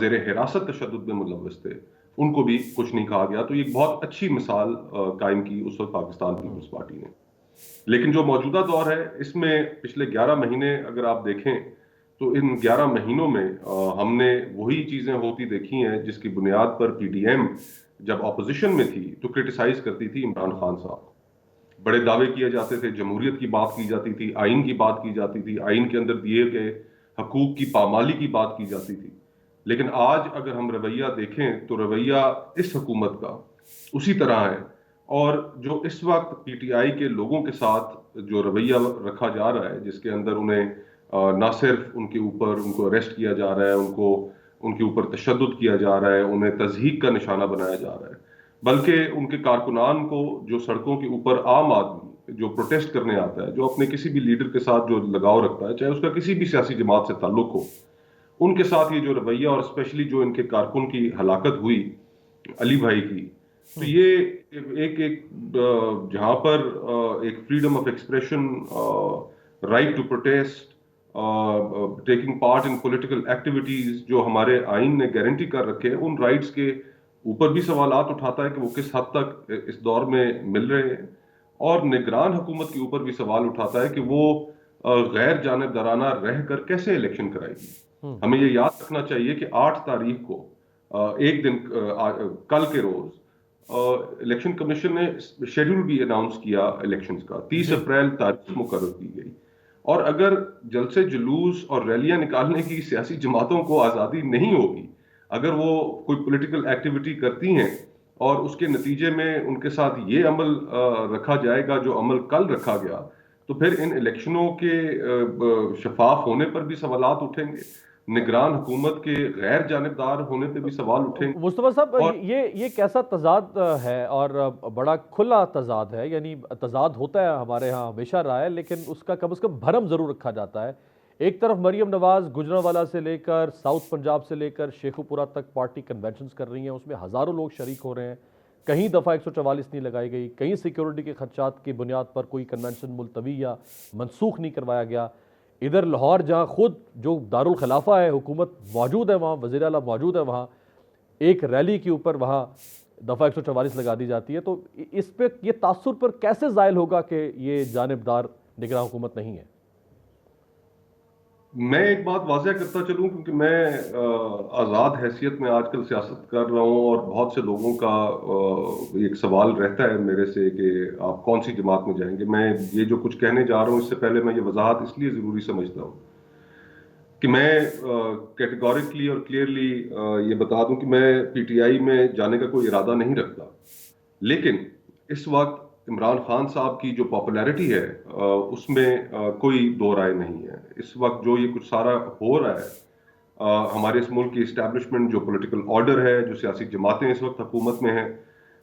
زیر حراست تشدد میں ملوث تھے، ان کو بھی کچھ نہیں کہا گیا. تو یہ ایک بہت اچھی مثال قائم کی اس وقت پاکستان پیپلز پارٹی نے. لیکن جو موجودہ دور ہے اس میں پچھلے 11 مہینے اگر آپ دیکھیں تو ان 11 مہینوں میں ہم نے وہی چیزیں ہوتی دیکھی ہیں جس کی بنیاد پر پی ڈی ایم جب اپوزیشن میں تھی تو کرٹیسائز کرتی تھی عمران خان صاحب. بڑے دعوے کیے جاتے تھے، جمہوریت کی بات کی جاتی تھی، آئین کی بات کی جاتی تھی، آئین کے اندر دیے گئے حقوق کی پامالی کی بات کی جاتی تھی. لیکن آج اگر ہم رویہ دیکھیں تو رویہ اس حکومت کا اسی طرح ہے. اور جو اس وقت پی ٹی آئی کے لوگوں کے ساتھ جو رویہ رکھا جا رہا ہے، جس کے اندر انہیں نہ صرف ان کے اوپر ان کو اریسٹ کیا جا رہا ہے، ان کے اوپر تشدد کیا جا رہا ہے، انہیں تضحیک کا نشانہ بنایا جا رہا ہے، بلکہ ان کے کارکنان کو جو سڑکوں کے اوپر عام آدمی جو پروٹیسٹ کرنے آتا ہے، جو اپنے کسی بھی لیڈر کے ساتھ جو لگاؤ رکھتا ہے، چاہے اس کا کسی بھی سیاسی جماعت سے تعلق ہو، ان کے ساتھ یہ جو رویہ اور اسپیشلی جو ان کے کارکن کی ہلاکت ہوئی علی بھائی کی، تو یہ ایک جہاں پر ایک freedom of expression, right to protest, taking part in political activities جو ہمارے آئین نے گارنٹی کر رکھے ہیں، ان رائٹس کے اوپر بھی سوالات اٹھاتا ہے کہ وہ کس حد تک اس دور میں مل رہے ہیں. اور نگران حکومت کے اوپر بھی سوال اٹھاتا ہے کہ وہ غیر جانبدارانہ رہ کر کیسے الیکشن کرائے گی. ہمیں یہ یاد رکھنا چاہیے کہ 8 تاریخ کو ایک دن کل کے روز الیکشن کمیشن نے شیڈول بھی اناؤنس کیا الیکشنز کا. 30 اپریل تاریخ مقرر کی گئی. اور اگر جلسے جلوس اور ریلیاں نکالنے کی سیاسی جماعتوں کو آزادی نہیں ہوگی، اگر وہ کوئی پولیٹیکل ایکٹیویٹی کرتی ہیں اور اس کے نتیجے میں ان کے ساتھ یہ عمل رکھا جائے گا جو عمل کل رکھا گیا، تو پھر ان الیکشنوں کے شفاف ہونے پر بھی سوالات اٹھیں گے، نگران حکومت کے غیر جانبدار ہونے پہ بھی سوال اٹھیں گے. مصطفیٰ صاحب، اور یہ کیسا تضاد ہے، اور بڑا کھلا تضاد ہے. یعنی تضاد ہوتا ہے ہمارے ہاں، ہمیشہ رہا ہے، لیکن اس کا کم از کم بھرم ضرور رکھا جاتا ہے. ایک طرف مریم نواز گجرانوالہ سے لے کر ساؤتھ پنجاب سے لے کر شیخو پورہ تک پارٹی کنونشنز کر رہی ہیں، اس میں ہزاروں لوگ شریک ہو رہے ہیں. کہیں دفعہ 144 نہیں لگائی گئی، کہیں سیکیورٹی کے خدشات کی بنیاد پر کوئی کنونشن ملتوی یا منسوخ نہیں کروایا گیا. ادھر لاہور جہاں خود جو دارالخلافہ ہے، حکومت موجود ہے وہاں، وزیر اعلیٰ موجود ہے وہاں، ایک ریلی کے اوپر وہاں دفعہ 144 لگا دی جاتی ہے. تو اس پہ یہ تاثر پر کیسے زائل ہوگا کہ یہ جانبدار نگراں حکومت نہیں ہے؟ میں ایک بات واضح کرتا چلوں، کیونکہ میں آزاد حیثیت میں آج کل سیاست کر رہا ہوں اور بہت سے لوگوں کا ایک سوال رہتا ہے میرے سے کہ آپ کون سی جماعت میں جائیں گے. میں یہ جو کچھ کہنے جا رہا ہوں اس سے پہلے میں یہ وضاحت اس لیے ضروری سمجھتا ہوں کہ میں کیٹیگورکلی اور کلیئرلی یہ بتا دوں کہ میں پی ٹی آئی میں جانے کا کوئی ارادہ نہیں رکھتا. لیکن اس وقت عمران خان صاحب کی جو پاپولیرٹی ہے اس میں کوئی دو رائے نہیں ہے. اس وقت جو یہ کچھ سارا ہو رہا ہے، ہمارے اس ملک کی اسٹیبلشمنٹ، جو پولیٹیکل آرڈر ہے، جو سیاسی جماعتیں اس وقت حکومت میں ہیں،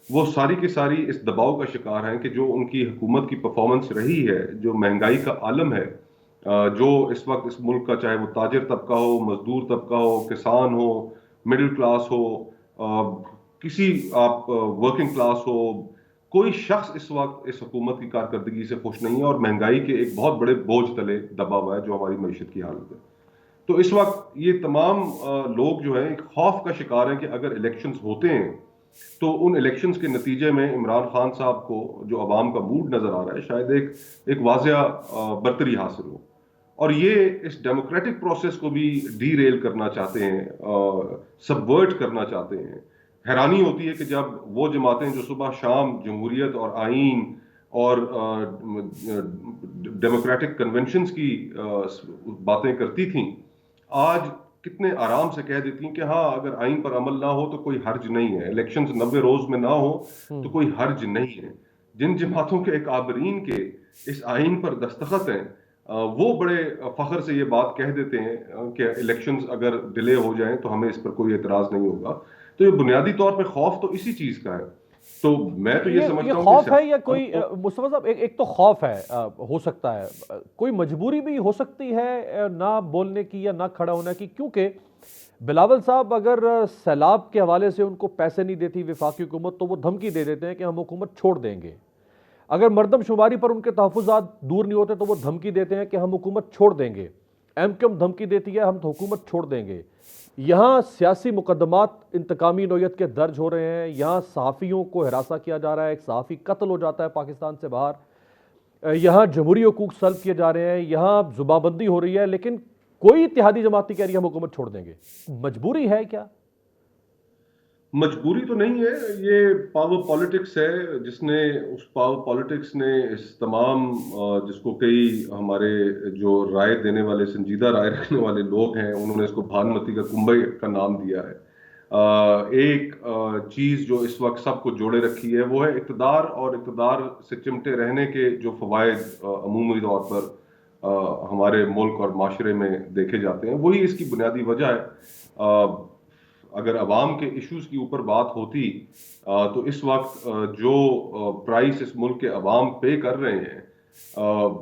وہ ساری کی ساری اس دباؤ کا شکار ہیں کہ جو ان کی حکومت کی پرفارمنس رہی ہے، جو مہنگائی کا عالم ہے، جو اس وقت اس ملک کا، چاہے وہ تاجر طبقہ ہو، مزدور طبقہ ہو، کسان ہو، مڈل کلاس ہو، کسی آپ ورکنگ کلاس ہو، کوئی شخص اس وقت اس حکومت کی کارکردگی سے خوش نہیں ہے اور مہنگائی کے ایک بہت بڑے بوجھ تلے دبا ہوا ہے جو ہماری معیشت کی حالت ہے. تو اس وقت یہ تمام لوگ جو ہیں ایک خوف کا شکار ہیں کہ اگر الیکشنز ہوتے ہیں تو ان الیکشنز کے نتیجے میں عمران خان صاحب کو جو عوام کا موڈ نظر آ رہا ہے، شاید ایک واضح برتری حاصل ہو. اور یہ اس ڈیموکریٹک پروسیس کو بھی ڈی ریل کرنا چاہتے ہیں، سبورٹ کرنا چاہتے ہیں. حیرانی ہوتی ہے کہ جب وہ جماعتیں جو صبح شام جمہوریت اور آئین اور ڈیموکریٹک کنونشنز کی باتیں کرتی تھیں، آج کتنے آرام سے کہہ دیتی ہیں کہ ہاں اگر آئین پر عمل نہ ہو تو کوئی حرج نہیں ہے، الیکشنز 90 روز میں نہ ہو تو کوئی حرج نہیں ہے. جن جماعتوں کے اکابرین کے اس آئین پر دستخط ہیں، وہ بڑے فخر سے یہ بات کہہ دیتے ہیں کہ الیکشنز اگر ڈیلے ہو جائیں تو ہمیں اس پر کوئی اعتراض نہیں ہوگا. تو یہ بنیادی طور پہ خوف تو اسی چیز کا ہے. تو میں تو یہ سمجھتا ہوں خوف ہے یا کوئی مصطفیٰ صاحب، ایک تو خوف ہے، ہو سکتا ہے کوئی مجبوری بھی ہو سکتی ہے نہ بولنے کی یا نہ کھڑا ہونے کی، کیونکہ بلاول صاحب اگر سیلاب کے حوالے سے ان کو پیسے نہیں دیتی وفاقی حکومت تو وہ دھمکی دے دیتے ہیں کہ ہم حکومت چھوڑ دیں گے. اگر مردم شماری پر ان کے تحفظات دور نہیں ہوتے تو وہ دھمکی دیتے ہیں کہ ہم حکومت چھوڑ دیں گے. ایم کیو ایم دھمکی دیتی ہے ہم تو حکومت چھوڑ دیں گے. یہاں سیاسی مقدمات انتقامی نوعیت کے درج ہو رہے ہیں, یہاں صحافیوں کو ہراساں کیا جا رہا ہے, ایک صحافی قتل ہو جاتا ہے پاکستان سے باہر, یہاں جمہوری حقوق سلب کیے جا رہے ہیں, یہاں زباں بندی ہو رہی ہے, لیکن کوئی اتحادی جماعت نہیں کہہ رہی ہم حکومت چھوڑ دیں گے. مجبوری ہے کیا؟ مجبوری تو نہیں ہے, یہ پاور پالیٹکس ہے جس نے اس پاور پالیٹکس نے اس تمام جس کو کئی ہمارے جو رائے دینے والے سنجیدہ رائے رکھنے والے لوگ ہیں انہوں نے اس کو بھانمتی کا کنبے کا نام دیا ہے. ایک چیز جو اس وقت سب کو جوڑے رکھی ہے وہ ہے اقتدار, اور اقتدار سے چمٹے رہنے کے جو فوائد عمومی طور پر ہمارے ملک اور معاشرے میں دیکھے جاتے ہیں وہی اس کی بنیادی وجہ ہے. اگر عوام کے ایشوز کی اوپر بات ہوتی تو اس وقت جو پرائس اس ملک کے عوام پے کر رہے ہیں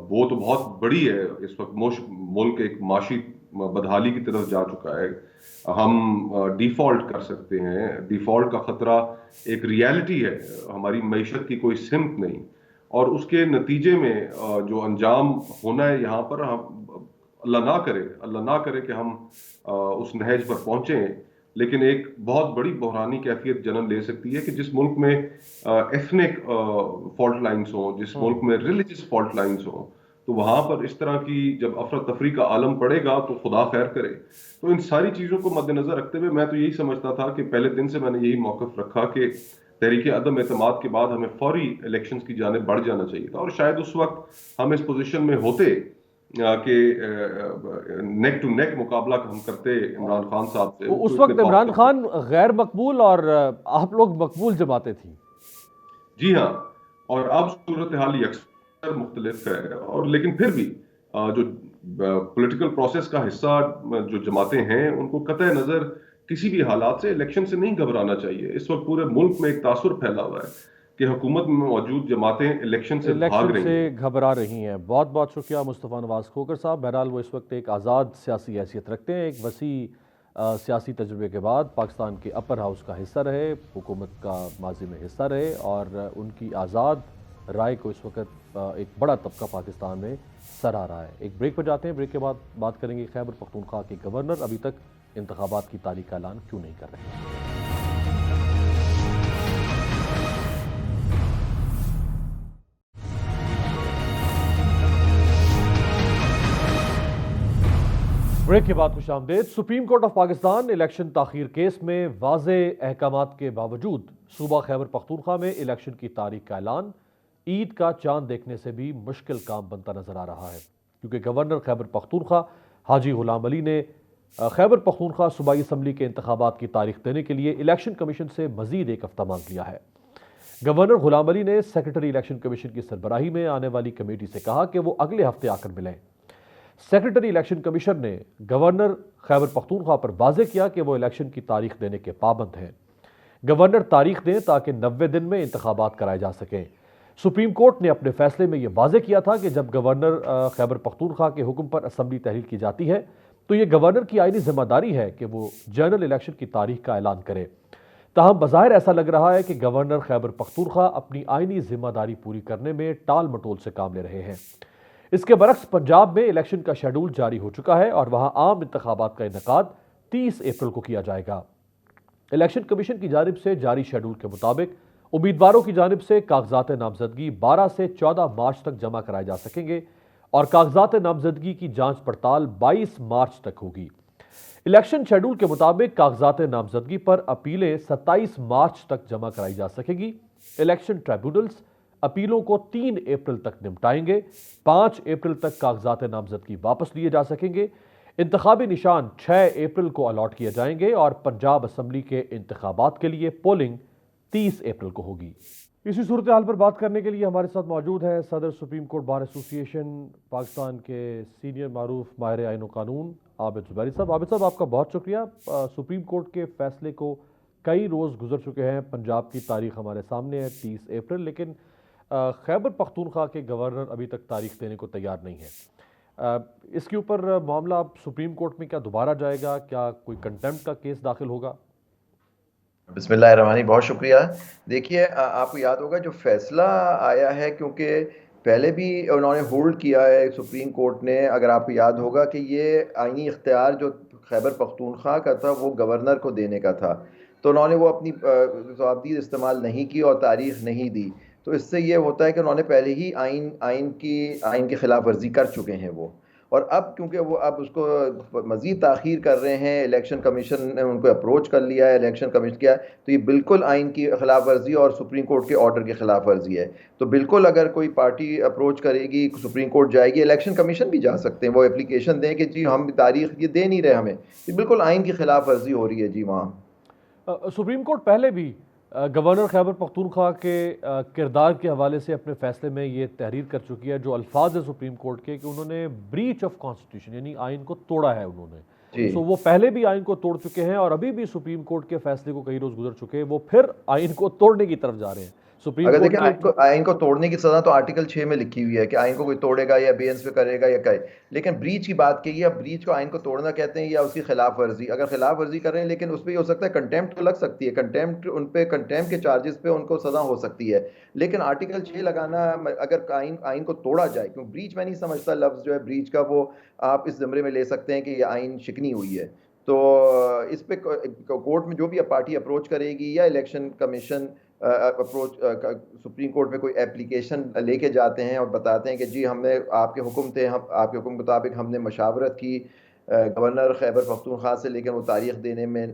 وہ تو بہت بڑی ہے. اس وقت ملک ایک معاشی بدحالی کی طرف جا چکا ہے. ہم ڈیفالٹ کر سکتے ہیں, ڈیفالٹ کا خطرہ ایک ریالٹی ہے, ہماری معیشت کی کوئی سمت نہیں, اور اس کے نتیجے میں جو انجام ہونا ہے یہاں پر اللہ نہ کرے کہ ہم اس نہج پر پہنچیں, لیکن ایک بہت بڑی بحرانی کیفیت جنم لے سکتی ہے کہ جس ملک میں ایتھنک فالٹ لائنز ہوں, جس ملک میں ریلیجس فالٹ لائنز ہوں, تو وہاں پر اس طرح کی جب افراتفری کا عالم پڑے گا تو خدا خیر کرے. تو ان ساری چیزوں کو مد نظر رکھتے ہوئے میں تو یہی سمجھتا تھا کہ پہلے دن سے میں نے یہی موقف رکھا کہ تحریک عدم اعتماد کے بعد ہمیں فوری الیکشنز کی جانب بڑھ جانا چاہیے تھا, اور شاید اس وقت ہم اس پوزیشن میں ہوتے کہ نیک ٹو نیک مقابلہ ہم کرتے عمران خان صاحب سے. اس وقت عمران خان غیر مقبول اور آپ لوگ مقبول جماعتیں تھیں. جی ہاں, اور اب صورتحال یکسر مختلف ہے, اور لیکن پھر بھی جو پولیٹیکل پروسیس کا حصہ جو جماعتیں ہیں ان کو قطع نظر کسی بھی حالات سے الیکشن سے نہیں گھبرانا چاہیے. اس وقت پورے ملک میں ایک تاثر پھیلا ہوا ہے کہ حکومت میں موجود جماعتیں الیکشن سے بھاگ رہی ہیں, گھبرا رہی ہیں. بہت بہت شکریہ مصطفیٰ نواز کھوکھر صاحب. بہرحال وہ اس وقت ایک آزاد سیاسی حیثیت رکھتے ہیں, ایک وسیع سیاسی تجربے کے بعد پاکستان کے اپر ہاؤس کا حصہ رہے, حکومت کا ماضی میں حصہ رہے, اور ان کی آزاد رائے کو اس وقت ایک بڑا طبقہ پاکستان میں سراہ رہا ہے. ایک بریک پر جاتے ہیں, بریک کے بعد بات کریں گے خیبر پختونخوا کے گورنر ابھی تک انتخابات کی تاریخ کا اعلان کیوں نہیں کر رہے. بریک کے بعد خوش آمدید. Supreme court of Pakistan election تاخیر کیس میں واضح احکامات کے باوجود صوبہ خیبر پختونخوا میں الیکشن کی تاریخ کا اعلان عید کا چاند دیکھنے سے بھی مشکل کام بنتا نظر آ رہا ہے, کیونکہ گورنر خیبر پختونخوا حاجی غلام علی نے خیبر پختونخوا صوبائی اسمبلی کے انتخابات کی تاریخ دینے کے لیے الیکشن کمیشن سے مزید ایک ہفتہ مانگ لیا ہے. گورنر غلام علی نے سیکرٹری الیکشن کمیشن کی سربراہی میں آنے والی کمیٹی سے کہا کہ وہ اگلے ہفتے آ کر ملیں. سیکرٹری الیکشن کمیشن نے گورنر خیبر پختونخوا پر واضح کیا کہ وہ الیکشن کی تاریخ دینے کے پابند ہیں. گورنر تاریخ دیں تاکہ 90 دن میں انتخابات کرائے جا سکیں. سپریم کورٹ نے اپنے فیصلے میں یہ واضح کیا تھا کہ جب گورنر خیبر پختونخوا کے حکم پر اسمبلی تحلیل کی جاتی ہے تو یہ گورنر کی آئینی ذمہ داری ہے کہ وہ جنرل الیکشن کی تاریخ کا اعلان کرے. تاہم بظاہر ایسا لگ رہا ہے کہ گورنر خیبر پختونخوا اپنی آئینی ذمہ داری پوری کرنے میں ٹال مٹول سے کام لے رہے ہیں. اس کے برعکس پنجاب میں الیکشن کا شیڈول جاری ہو چکا ہے اور وہاں عام انتخابات کا انعقاد 30 اپریل کو کیا جائے گا. الیکشن کمیشن کی جانب سے جاری شیڈول کے مطابق امیدواروں کی جانب سے کاغذات نامزدگی 12 سے 14 مارچ تک جمع کرائے جا سکیں گے اور کاغذات نامزدگی کی جانچ پڑتال 22 مارچ تک ہوگی. الیکشن شیڈول کے مطابق کاغذات نامزدگی پر اپیلیں 27 مارچ تک جمع کرائی جا سکیں گی. الیکشن ٹریبیونلز اپیلوں کو 3 اپریل تک نمٹائیں گے. 5 اپریل تک کاغذات نامزدگی واپس لیے جا سکیں گے. انتخابی نشان 6 اپریل کو الاٹ کیے جائیں گے اور پنجاب اسمبلی کے انتخابات کے لیے پولنگ 30 اپریل کو ہوگی. اسی صورتحال پر بات کرنے کے لیے ہمارے ساتھ موجود ہیں صدر سپریم کورٹ بار ایسوسی ایشن پاکستان کے سینئر معروف ماہر آئین و قانون عابد زبیری صاحب. عابد صاحب آپ کا بہت شکریہ. سپریم کورٹ کے فیصلے کو کئی روز گزر چکے ہیں, پنجاب کی تاریخ ہمارے سامنے ہے 30 اپریل, لیکن خیبر پختونخوا کے گورنر ابھی تک تاریخ دینے کو تیار نہیں ہے. اس کے اوپر معاملہ اب سپریم کورٹ میں کیا دوبارہ جائے گا, کیا کوئی کنٹیمپٹ کا کیس داخل ہوگا؟ بسم اللہ الرحمن الرحیم. بہت شکریہ. دیکھیے آپ کو یاد ہوگا جو فیصلہ آیا ہے, کیونکہ پہلے بھی انہوں نے ہولڈ کیا ہے سپریم کورٹ نے. اگر آپ کو یاد ہوگا کہ یہ آئینی اختیار جو خیبر پختونخوا کا تھا وہ گورنر کو دینے کا تھا, تو انہوں نے وہ اپنی ضوابطیت استعمال نہیں کی اور تاریخ نہیں دی. تو اس سے یہ ہوتا ہے کہ انہوں نے پہلے ہی آئین کی خلاف ورزی کر چکے ہیں وہ. اور اب کیونکہ وہ اب اس کو مزید تاخیر کر رہے ہیں, الیکشن کمیشن نے ان کو اپروچ کر لیا ہے, الیکشن کمیشن کیا ہے, تو یہ بالکل آئین کی خلاف ورزی اور سپریم کورٹ کے آرڈر کی خلاف ورزی ہے. تو بالکل اگر کوئی پارٹی اپروچ کرے گی, سپریم کورٹ جائے گی, الیکشن کمیشن بھی جا سکتے ہیں, وہ اپلیکیشن دیں کہ جی ہم تاریخ یہ دے نہیں رہے ہمیں, یہ بالکل آئین کی خلاف ورزی ہو رہی ہے جی وہاں. سپریم کورٹ پہلے بھی گورنر خیبر پختونخوا کے کردار کے حوالے سے اپنے فیصلے میں یہ تحریر کر چکی ہے, جو الفاظ ہے سپریم کورٹ کے کہ انہوں نے بریچ آف کانسٹیٹیوشن یعنی آئین کو توڑا ہے انہوں نے. سو وہ پہلے بھی آئین کو توڑ چکے ہیں اور ابھی بھی سپریم کورٹ کے فیصلے کو کئی روز گزر چکے ہیں, وہ پھر آئین کو توڑنے کی طرف جا رہے ہیں. سپریم اگر کورٹ دیکھیں آئین کو توڑنے کی سزا تو آرٹیکل 6 میں لکھی ہوئی ہے کہ آئین کو کوئی توڑے گا یا بینس پہ کرے گا یا کہے, لیکن بریچ کی بات کی ہے. اب بریچ کو آئین کو توڑنا کہتے ہیں یا اس کی خلاف ورزی. اگر خلاف ورزی کر رہے ہیں لیکن اس پہ یہ ہو سکتا ہے کنٹیمپٹ تو لگ سکتی ہے, کنٹیمپٹ ان پہ کنٹیمپٹ کے چارجز پہ ان کو سزا ہو سکتی ہے, لیکن آرٹیکل 6 لگانا اگر آئین کو توڑا جائے, کیوں بریچ میں نہیں سمجھتا لفظ جو ہے بریچ کا وہ آپ اس زمرے میں لے سکتے ہیں کہ یہ آئین شکنی ہوئی ہے. تو اس پہ کورٹ میں جو بھی پارٹی اپروچ کرے گی یا election commission approach supreme court میں کوئی اپلیکیشن لے کے جاتے ہیں اور بتاتے ہیں کہ جی ہم نے آپ کے حکم تھے, ہم آپ کے حکم کے مطابق ہم نے مشاورت کی گورنر خیبر پختونخوا سے, لیکن وہ تاریخ دینے میں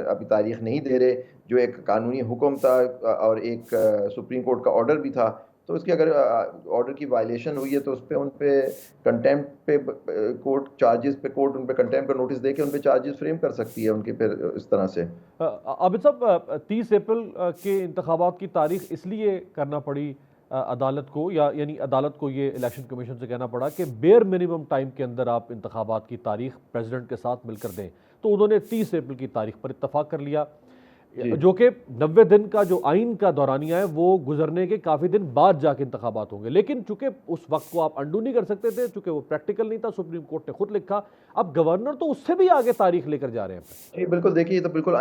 ابھی تاریخ نہیں دے رہے, جو ایک قانونی حکم تھا اور ایک سپریم کورٹ کا آرڈر بھی تھا. تو اس کی اگر آرڈر کی وائلیشن ہوئی ہے تو اس پہ ان پہ کنٹیمپٹ پہ کورٹ چارجز پہ کورٹ ان پہ کنٹیمپٹ کا نوٹس دے کے ان پہ چارجز فریم کر سکتی ہے ان کے پھر اس طرح سے. عابد صاحب 30 اپریل کے انتخابات کی تاریخ اس لیے کرنا پڑی عدالت کو, یا یعنی عدالت کو یہ الیکشن کمیشن سے کہنا پڑا کہ بیئر منیمم ٹائم کے اندر آپ انتخابات کی تاریخ پریزیڈنٹ کے ساتھ مل کر دیں, تو انہوں نے 30 اپریل کی تاریخ پر اتفاق کر لیا, جو کہ 90 دن کا جو آئین کا دورانیہ ہے وہ گزرنے کے کافی دن بعد جا کے انتخابات ہوں گے. لیکن چونکہ اس وقت کو آپ انڈو نہیں کر سکتے تھے, چونکہ وہ پریکٹیکل نہیں تھا, سپریم کورٹ نے خود لکھا, اب گورنر تو اس سے بھی آگے تاریخ لے کر جا رہے ہیں. جی بالکل, دیکھیے یہ تو بالکل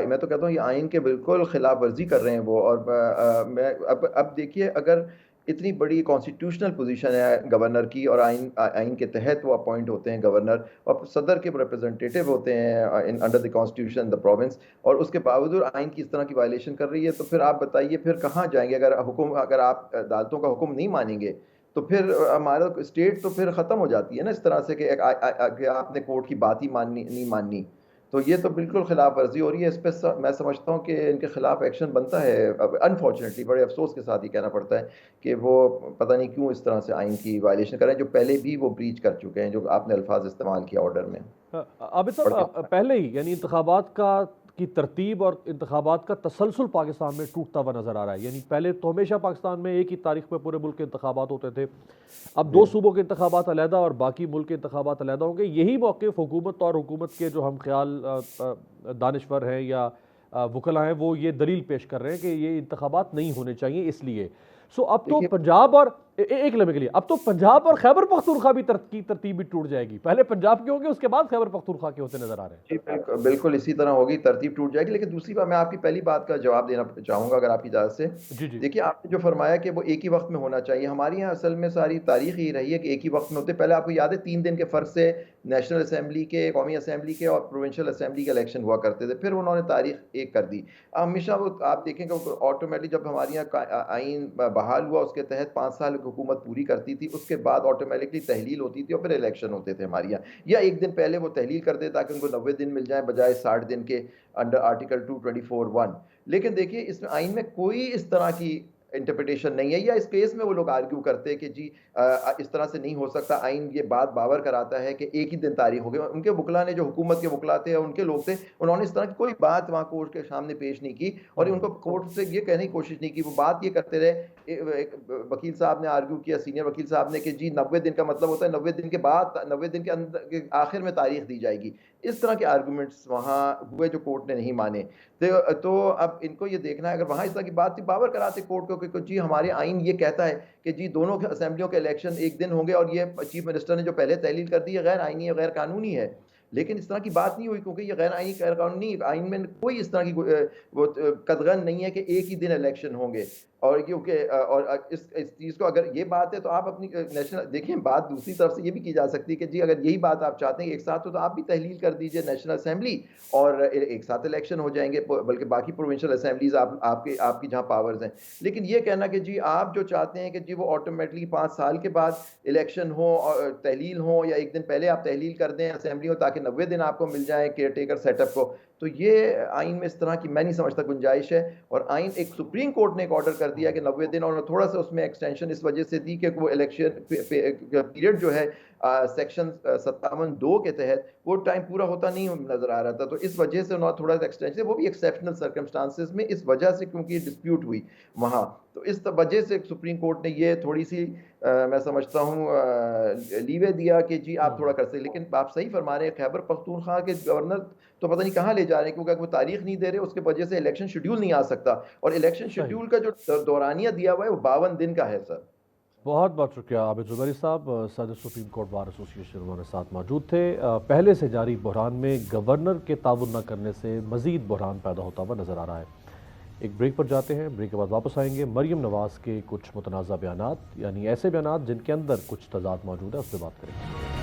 میں تو کہتا ہوں یہ آئین کے بالکل خلاف ورزی کر رہے ہیں وہ. اور میں اب دیکھیے اگر اتنی بڑی کانسٹیٹیوشنل پوزیشن ہے گورنر کی, اور آئین کے تحت وہ اپوائنٹ ہوتے ہیں گورنر, اور صدر کے ریپرزنٹیٹیو ہوتے ہیں under the constitution the province, اور اس کے باوجود آئین کی اس طرح کی وائلیشن کر رہی ہے, تو پھر آپ بتائیے پھر کہاں جائیں گے. اگر آپ عدالتوں کا حکم نہیں مانیں گے تو پھر ہمارا اسٹیٹ تو پھر ختم ہو جاتی ہے نا اس طرح سے کہ آپ نے کورٹ کی بات ہی نہیں ماننی. تو یہ تو بالکل خلاف ورزی ہو رہی ہے. اس پہ میں سمجھتا ہوں کہ ان کے خلاف ایکشن بنتا ہے. انفارچونیٹلی بڑے افسوس کے ساتھ یہ کہنا پڑتا ہے کہ وہ پتہ نہیں کیوں اس طرح سے آئین کی وائلیشن کر رہے ہیں, جو پہلے بھی وہ بریچ کر چکے ہیں, جو آپ نے الفاظ استعمال کیا آرڈر میں. عابد صاحب پہلے ہی یعنی انتخابات کی ترتیب اور انتخابات کا تسلسل پاکستان میں ٹوٹتا ہوا نظر آ رہا ہے. یعنی پہلے تو ہمیشہ پاکستان میں ایک ہی تاریخ پہ پورے ملک کے انتخابات ہوتے تھے, اب 2 صوبوں کے انتخابات علیحدہ اور باقی ملک کے انتخابات علیحدہ ہوں گے. یہی موقف حکومت اور حکومت کے جو ہم خیال دانشور ہیں یا وکلا ہیں وہ یہ دلیل پیش کر رہے ہیں کہ یہ انتخابات نہیں ہونے چاہیے اس لیے. سو اب تو پنجاب اور ایک لمحے کے لیے اب تو پنجاب اور خیبر پختونخوا بھی کی ترتیب بھی ٹوٹ جائے گی. پہلے پنجاب کے ہوں گے, اس کے بعد خیبر پختونخوا کے ہوتے نظر آ رہے ہیں. جی بالکل اسی طرح ہوگی, ترتیب ٹوٹ جائے گی. لیکن دوسری بات میں آپ کی پہلی بات کا جواب دینا چاہوں گا اگر آپ کی اجازت سے. دیکھیے آپ نے جو فرمایا کہ وہ ایک ہی وقت میں ہونا چاہیے, ہماری یہاں اصل میں ساری تاریخ یہ رہی ہے کہ ایک ہی وقت میں ہوتے. پہلے آپ کو یاد ہے 3 دن کے فرق سے نیشنل اسمبلی کے, قومی اسمبلی کے اور پروونشل اسمبلی کے الیکشن ہوا کرتے تھے, پھر انہوں نے تاریخ ایک کر دی. ہمیشہ وہ آپ دیکھیں کہ آٹومیٹک جب ہمارے یہاں آئین بحال ہوا اس کے تحت 5 سال حکومت پوری کرتی تھی, اس کے بعد آٹومیٹکلی تحلیل ہوتی تھی اور پھر الیکشن ہوتے تھے ہمارے یہاں, یا ایک دن پہلے وہ تحلیل کر دے تاکہ ان کو 90 دن مل جائیں بجائے 60 دن کے انڈر آرٹیکل 224(1). لیکن دیکھیے اس میں آئین میں کوئی اس طرح کی انٹرپریٹیشن نہیں ہے, یا اس کیس میں وہ لوگ آرگیو کرتے کہ جی اس طرح سے نہیں ہو سکتا. آئین یہ بات باور کراتا ہے کہ ایک ہی دن تاریخ ہو گئی. ان کے وکلا نے جو حکومت کے وکلا تھے ان کے لوگ تھے, انہوں نے اس طرح کی کوئی بات وہاں کورٹ کے سامنے پیش نہیں کی, اور ان کو کورٹ سے یہ کہنے کی کوشش نہیں کی. وہ بات یہ کرتے رہے, وکیل صاحب نے آرگیو کیا, سینئر وکیل صاحب نے, کہ جی 90 دن کا مطلب ہوتا ہے 90 دن کے بعد 90 دن کے اندر آخر میں تاریخ دی جائے گی. اس طرح کے آرگومنٹس وہاں ہوئے جو کورٹ نے نہیں مانے. تو اب ان کو یہ دیکھنا ہے, اگر وہاں اس طرح کی بات تھی باور کراتے کورٹ کو کہ جی ہمارے آئین یہ کہتا ہے کہ جی دونوں اسمبلیوں کے الیکشن ایک دن ہوں گے, اور یہ چیف منسٹر نے جو پہلے تحلیل کر دی ہے غیر آئینی ہے, غیر قانونی ہے. لیکن اس طرح کی بات نہیں ہوئی, کیونکہ یہ غیر آئینی غیر قانونی, آئین میں کوئی اس طرح کی وہ قدغن نہیں ہے کہ ایک ہی دن الیکشن ہوں گے. اور کیونکہ اور اس چیز کو اگر یہ بات ہے تو آپ اپنی نیشنل دیکھیں، بات دوسری طرف سے یہ بھی کی جا سکتی ہے کہ جی اگر یہی بات آپ چاہتے ہیں ایک ساتھ تو آپ بھی تحلیل کر دیجئے نیشنل اسمبلی اور ایک ساتھ الیکشن ہو جائیں گے، بلکہ باقی پروونشل اسمبلیز آپ کی جہاں پاورز ہیں. لیکن یہ کہنا کہ جی آپ جو چاہتے ہیں کہ جی وہ آٹومیٹکلی 5 سال کے بعد الیکشن ہو اور تحلیل ہو یا ایک دن پہلے آپ تحلیل کر دیں اسمبلی ہو تاکہ 90 دن آپ کو مل جائیں کیئر ٹیکر سیٹ اپ کو، تو یہ آئین میں اس طرح کی میں نہیں سمجھتا گنجائش ہے. اور آئین ایک سپریم کورٹ نے ایک آرڈر کر دیا کہ 90 دن، اور تھوڑا سا اس میں ایکسٹینشن اس وجہ سے دی کہ وہ الیکشن پیریڈ جو ہے سیکشن 57(2) کے تحت وہ ٹائم پورا ہوتا نہیں نظر آ رہا تھا، تو اس وجہ سے انہوں نے تھوڑا سا ایکسٹینشن، وہ بھی ایکسیپشنل سرکمسٹانسز میں اس وجہ سے کیونکہ یہ ڈسپیوٹ ہوئی وہاں، تو اس وجہ سے سپریم کورٹ نے یہ تھوڑی سی میں سمجھتا ہوں لیوے دیا کہ جی آپ تھوڑا کر سکتے. لیکن آپ صحیح فرما رہے ہیں، خیبر پختونخوا کے گورنر تو پتہ نہیں کہاں لے جا رہے ہیں، کیونکہ وہ تاریخ نہیں دے رہے، اس کی وجہ سے الیکشن شیڈیول نہیں آ سکتا، اور الیکشن شیڈیول کا جو دورانیہ دیا ہوا ہے وہ 52 دن کا ہے. سر بہت بہت شکریہ عابد زبیری صاحب، صدر سپریم کورٹ بار ایسوسی ایشن ہمارے ساتھ موجود تھے. پہلے سے جاری بحران میں گورنر کے تعاون نہ کرنے سے مزید بحران پیدا ہوتا ہوا نظر آ رہا ہے. ایک بریک پر جاتے ہیں، بریک کے بعد واپس آئیں گے. مریم نواز کے کچھ متنازع بیانات، یعنی ایسے بیانات جن کے اندر کچھ تضاد موجود ہے، اس پہ بات کریں گے.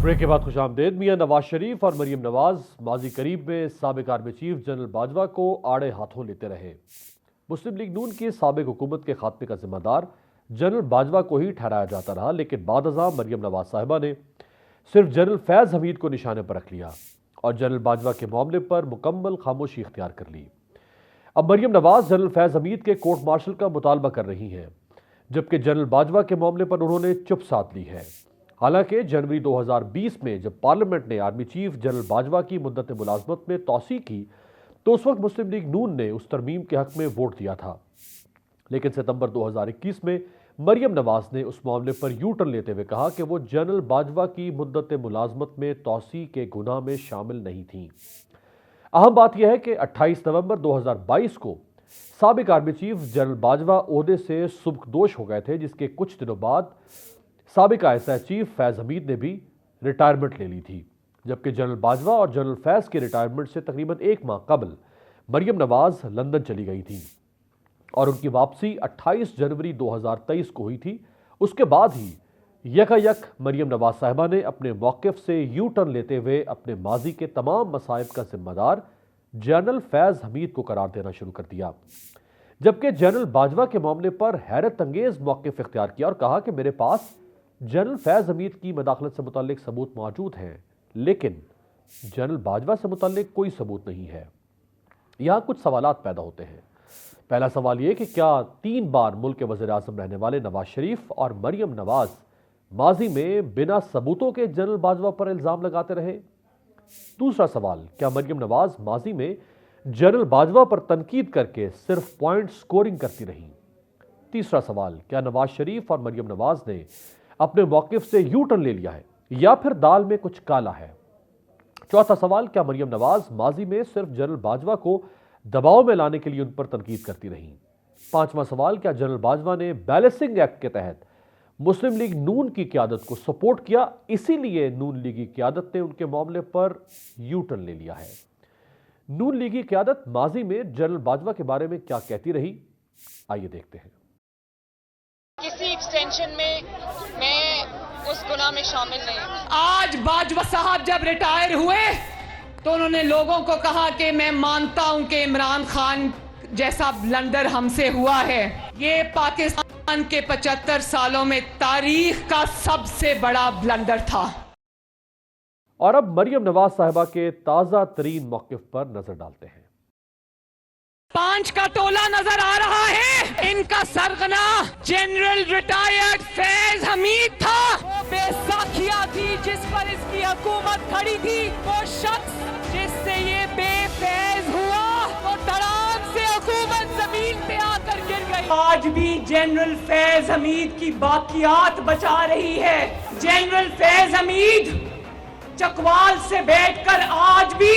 بریک کے بعد خوش آمدید. میاں نواز شریف اور مریم نواز ماضی قریب میں سابق آرمی چیف جنرل باجوہ کو آڑے ہاتھوں لیتے رہے. مسلم لیگ نون کی سابق حکومت کے خاتمے کا ذمہ دار جنرل باجوہ کو ہی ٹھہرایا جاتا رہا، لیکن بعد ازاں مریم نواز صاحبہ نے صرف جنرل فیض حمید کو نشانے پر رکھ لیا اور جنرل باجوہ کے معاملے پر مکمل خاموشی اختیار کر لی. اب مریم نواز جنرل فیض حمید کے کورٹ مارشل کا مطالبہ کر رہی ہیں، جبکہ جنرل باجوہ کے معاملے پر انہوں نے چپ سادھ لی ہے. حالانکہ جنوری 2020 میں جب پارلیمنٹ نے آرمی چیف جنرل باجوہ کی مدت ملازمت میں توسیع کی تو اس وقت مسلم لیگ نون نے اس ترمیم کے حق میں ووٹ دیا تھا، لیکن ستمبر 2021 میں مریم نواز نے اس معاملے پر یو ٹرن لیتے ہوئے کہا کہ وہ جنرل باجوہ کی مدت ملازمت میں توسیع کے گناہ میں شامل نہیں تھیں. اہم بات یہ ہے کہ 28 نومبر 2022 کو سابق آرمی چیف جنرل باجوہ عہدے سے سبکدوش ہو گئے تھے، جس کے کچھ دنوں بعد سابق ISI چیف فیض حمید نے بھی ریٹائرمنٹ لے لی تھی، جبکہ جنرل باجوہ اور جنرل فیض کے ریٹائرمنٹ سے تقریباً 1 ماہ قبل مریم نواز لندن چلی گئی تھی اور ان کی واپسی 28 جنوری 2023 کو ہوئی تھی. اس کے بعد ہی یک مریم نواز صاحبہ نے اپنے موقف سے یو ٹرن لیتے ہوئے اپنے ماضی کے تمام مصائب کا ذمہ دار جنرل فیض حمید کو قرار دینا شروع کر دیا، جبکہ جنرل باجوہ کے معاملے پر حیرت انگیز موقف اختیار کیا اور کہا کہ میرے پاس جنرل فیض حمید کی مداخلت سے متعلق ثبوت موجود ہیں، لیکن جنرل باجوہ سے متعلق کوئی ثبوت نہیں ہے. یہاں کچھ سوالات پیدا ہوتے ہیں. پہلا سوال یہ کہ کیا 3 بار ملک کے وزیر اعظم رہنے والے نواز شریف اور مریم نواز ماضی میں بنا ثبوتوں کے جنرل باجوہ پر الزام لگاتے رہے؟ دوسرا سوال، کیا مریم نواز ماضی میں جنرل باجوہ پر تنقید کر کے صرف پوائنٹ سکورنگ کرتی رہیں؟ تیسرا سوال، کیا نواز شریف اور مریم نواز نے اپنے موقف سے یو ٹرن لے لیا ہے یا پھر دال میں کچھ کالا ہے؟ چوتھا سوال، کیا مریم نواز ماضی میں صرف جنرل باجوہ کو دباؤ میں لانے کے لیے ان پر تنقید کرتی رہیں؟ پانچواں سوال، کیا جنرل باجوہ نے بیلنسنگ ایکٹ کے تحت مسلم لیگ نون کی قیادت کو سپورٹ کیا، اسی لیے نون لیگی قیادت نے ان کے معاملے پر یو ٹرن لے لیا ہے؟ نون لیگی قیادت ماضی میں جنرل باجوہ کے بارے میں کیا کہتی رہی؟ آئیے دیکھتے ہیں. کسی ایکسٹینشن میں اس گناہ میں شامل نہیں. آج باجوہ صاحب جب ریٹائر ہوئے تو انہوں نے لوگوں کو کہا کہ میں مانتا ہوں کہ عمران خان جیسا بلنڈر ہم سے ہوا ہے. یہ پاکستان کے 75 سالوں میں تاریخ کا سب سے بڑا بلنڈر تھا. اور اب مریم نواز صاحبہ کے تازہ ترین موقف پر نظر ڈالتے ہیں. 5 کا ٹولہ نظر آ رہا ہے. ان کا سرغنہ جنرل ریٹائرڈ فیض حمید تھا. وہ بیساکھیہ تھی جس پر اس کی حکومت کھڑی تھی. وہ شخص جس سے یہ بے فیض ہوا وہ دھڑام سے حکومت زمین پہ آ کر گر گئی. آج بھی جنرل فیض حمید کی باقیات بچا رہی ہے. جنرل فیض حمید چکوال سے بیٹھ کر آج بھی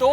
2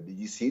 DGC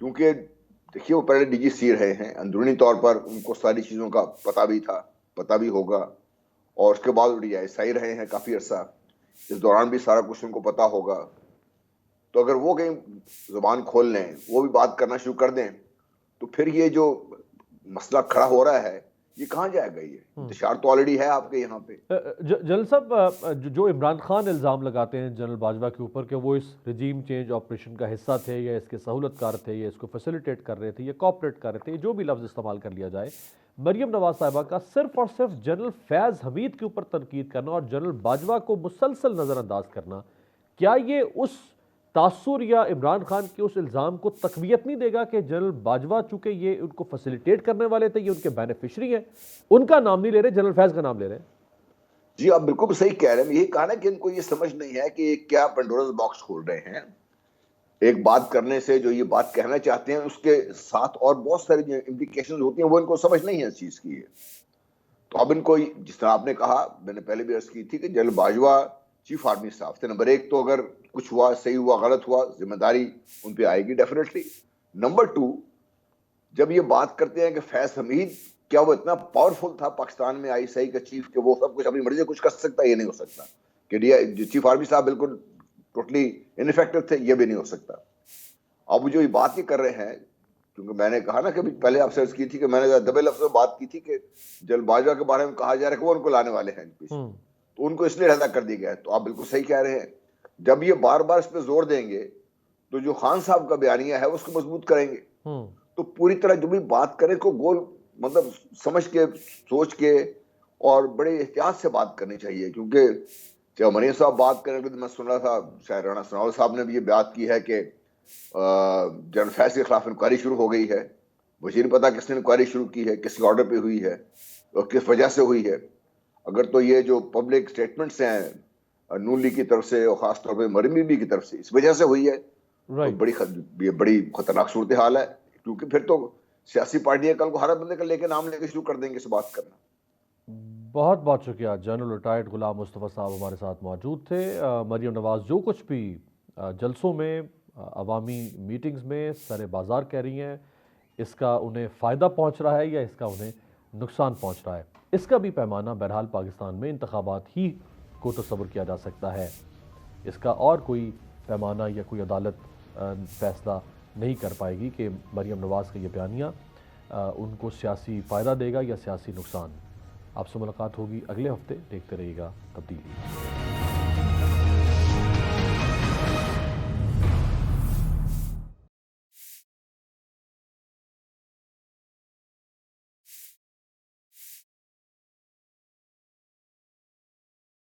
کیونکہ دیکھیے وہ پہلے ڈی جی سی رہے ہیں, اندرونی طور پر ان کو ساری چیزوں کا پتہ بھی تھا, پتہ بھی ہوگا, اور اس کے بعد وہ ڈی آئی ایس آئی رہے ہیں کافی عرصہ, اس دوران بھی سارا کچھ ان کو پتہ ہوگا. تو اگر وہ کہیں زبان کھول لیں, وہ بھی بات کرنا شروع کر دیں, تو پھر یہ جو مسئلہ کھڑا ہو رہا ہے یہ کہاں جائے گا؟ یہ انتشار تو آلریڈی ہے آپ کے یہاں پہ. جنرل صاحب, جو عمران خان الزام لگاتے ہیں جنرل باجوہ کے اوپر کہ وہ اس رجیم چینج آپریشن کا حصہ تھے, یا اس کے سہولت کار تھے, یا اس کو فیسیلیٹیٹ کر رہے تھے, یا کوآپریٹ کر رہے تھے, جو بھی لفظ استعمال کر لیا جائے, مریم نواز صاحبہ کا صرف اور صرف جنرل فیض حمید کے اوپر تنقید کرنا اور جنرل باجوہ کو مسلسل نظر انداز کرنا, کیا یہ اس تاثر یا عمران خان کے اس الزام کو تقویت نہیں دے گا کہ جنرل باجوہ چونکہ یہ ان کو فیسیلیٹیٹ کرنے والے تھے, یہ ان کے بینیفیشری ہیں, ان کا نام نہیں لے رہے, جنرل فیض کا نام لے رہے ہیں؟ جی آپ بالکل صحیح کہہ رہے ہیں. یہی کہا نا کہ ان کو یہ سمجھ نہیں ہے کہ یہ کیا پنڈورز باکس کھول رہے ہیں. ایک بات کرنے سے جو یہ بات کہنا چاہتے ہیں اس کے ساتھ اور بہت ساری جو امپلیکیشنز ہوتی ہیں وہ ان کو سمجھ نہیں ہے اس چیز کی. تو اب ان کو جس طرح آپ نے کہا, میں نے پہلے بھی عرض کی تھی کہ general Bajwa chief army staff تھے. نمبر 1 تو اگر کچھ ہوا, صحیح ہوا, غلط ہوا, ذمہ داری ان پہ آئے گی ڈیفینیٹلی. نمبر 2, جب یہ بات کرتے ہیں کہ فیض حمید کیا وہ اتنا پاورفل تھا پاکستان میں آئی ایس آئی کا چیف کہ وہ سب کچھ اپنی مرضی سے کچھ کر سکتا ہے, یہ نہیں ہو سکتا. کہ چیف آرمی صاحب بالکل ٹوٹلی انفیکٹو تھے, یہ بھی نہیں ہو سکتا. اب جو یہ بات یہ کر رہے ہیں, کیونکہ میں نے کہا نا کہ پہلے آپ سے عرض کی تھی کہ میں نے دبے لفظ میں بات کی تھی کہ جنرل باجوہ کے بارے میں کہا جا رہا ہے کہ وہ ان کو لانے والے ہیں تو ان کو اس لیے رہتا کر دیا گیا ہے. تو آپ بالکل صحیح کہہ رہے ہیں, جب یہ بار بار اس پہ زور دیں گے تو جو خان صاحب کا بیانیہ ہے اس کو مضبوط کریں گے. تو پوری طرح جو بھی بات کریں کو گول مطلب سمجھ کے, سوچ کے اور بڑے احتیاط سے بات کرنی چاہیے. کیونکہ جب مریم صاحب بات کریں گے تو میں سن رہا تھا شاید رانا سناول صاحب نے بھی یہ بات کی ہے کہ جنرل فیض کے خلاف انکوائری شروع ہو گئی ہے. مجھے نہیں پتا کس نے انکوائری شروع کی ہے, کس کے آرڈر پہ ہوئی ہے اور کس وجہ سے ہوئی ہے. اگر تو یہ جو پبلک سٹیٹمنٹس ہیں نون لیگ کی طرف سے اور خاص طور پہ مریم بی بی کی طرف سے اس وجہ سے ہوئی ہے تو بڑی خطرناک صورتحال ہے. کیونکہ پھر تو سیاسی پارٹیاں کل کو ہر بندے کا لے کے نام لے کے شروع کر دیں گے اس بات کرنا. بہت بہت شکریہ. جنرل ریٹائرڈ غلام مصطفیٰ صاحب ہمارے ساتھ موجود تھے. مریم نواز جو کچھ بھی جلسوں میں, عوامی میٹنگز میں سر بازار کہہ رہی ہیں, اس کا انہیں فائدہ پہنچ رہا ہے یا اس کا انہیں نقصان پہنچ رہا ہے, اس کا بھی پیمانہ بہرحال پاکستان میں انتخابات ہی کو تصور کیا جا سکتا ہے. اس کا اور کوئی پیمانہ یا کوئی عدالت فیصلہ نہیں کر پائے گی کہ مریم نواز کا یہ بیانیہ ان کو سیاسی فائدہ دے گا یا سیاسی نقصان. آپ سے ملاقات ہوگی اگلے ہفتے. دیکھتے رہیے گا تبدیلی.